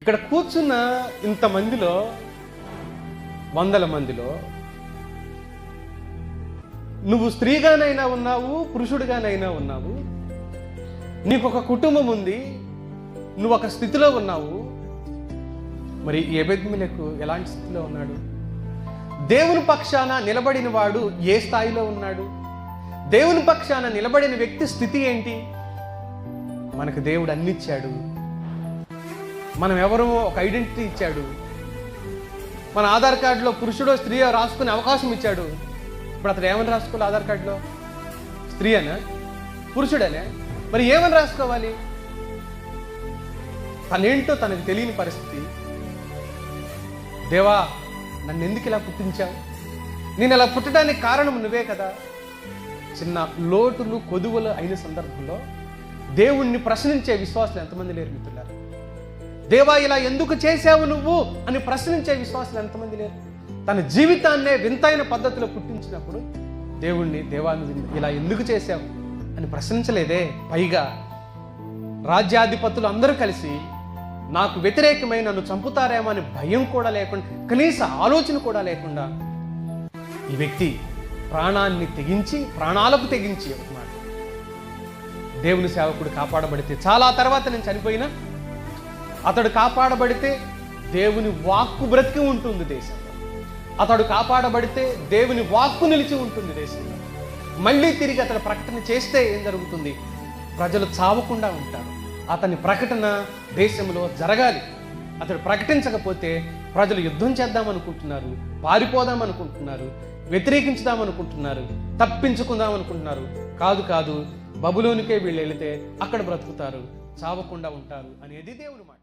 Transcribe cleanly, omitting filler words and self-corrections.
ఇక్కడ కూర్చున్న ఇంతమందిలో, వందల మందిలో నువ్వు స్త్రీగానైనా ఉన్నావు, పురుషుడిగానైనా ఉన్నావు, నీకు ఒక కుటుంబం ఉంది, నువ్వు ఒక స్థితిలో ఉన్నావు. మరి ఎబెద్మెలెకు ఎలాంటి స్థితిలో ఉన్నాడు? దేవుని పక్షాన నిలబడిన వాడు ఏ స్థాయిలో ఉన్నాడు? దేవుని పక్షాన నిలబడిన వ్యక్తి స్థితి ఏంటి? మనకు దేవుడు అన్ని ఇచ్చాడు. మనం ఎవరో ఒక ఐడెంటిటీ ఇచ్చాడు. మన ఆధార్ కార్డులో పురుషుడో స్త్రీయో రాసుకునే అవకాశం ఇచ్చాడు. ఇప్పుడు అతను ఏమని రాసుకోవాలి? ఆధార్ కార్డులో స్త్రీ అనా, పురుషుడనే? మరి ఏమని రాసుకోవాలి? తనేంటో తనకు తెలియని పరిస్థితి. దేవా, నన్ను ఎందుకు ఇలా పుట్టించావు? నేను ఇలా పుట్టడానికి కారణం నువ్వే కదా. చిన్న లోటులు కొదువులు అయిన సందర్భంలో దేవుణ్ణి ప్రశ్నించే విశ్వాసులు ఎంతమంది లేరు మిత్రులారా? దేవా, ఇలా ఎందుకు చేశావు నువ్వు అని ప్రశ్నించే విశ్వాసులు ఎంతమంది లేరు? తన జీవితాన్నే వింతైన పద్ధతిలో పుట్టించినప్పుడు దేవుణ్ణి, దేవా నువ్వు ఇలా ఎందుకు చేశావు అని ప్రశ్నించలేదే. పైగా రాజ్యాధిపతులు అందరూ కలిసి నాకు వ్యతిరేకమై నన్ను చంపుతారేమో అని భయం కూడా లేకుండా, కనీస ఆలోచన కూడా లేకుండా ఈ వ్యక్తి ప్రాణాన్ని తెగించి, ప్రాణాలకు తెగించి ఒక మాట, దేవుని సేవకుడు కాపాడబడితే చాలా తర్వాత నేను చనిపోయినా అతడు కాపాడబడితే దేవుని వాక్కు బ్రతికి ఉంటుంది దేశంలో. అతడు కాపాడబడితే దేవుని వాక్కు నిలిచి ఉంటుంది దేశంలో. మళ్ళీ తిరిగి అతడు ప్రకటన చేస్తే ఏం జరుగుతుంది? ప్రజలు చావకుండా ఉంటారు. అతని ప్రకటన దేశంలో జరగాలి. అతడు ప్రకటించకపోతే ప్రజలు యుద్ధం చేద్దామనుకుంటున్నారు, పారిపోదామనుకుంటున్నారు, వ్యతిరేకించుదామనుకుంటున్నారు, తప్పించుకుందామనుకుంటున్నారు. కాదు, బబులోనికే వీళ్ళు వెళితే అక్కడ బ్రతుకుతారు, చావకుండా ఉంటారు అనేది దేవుని మాట.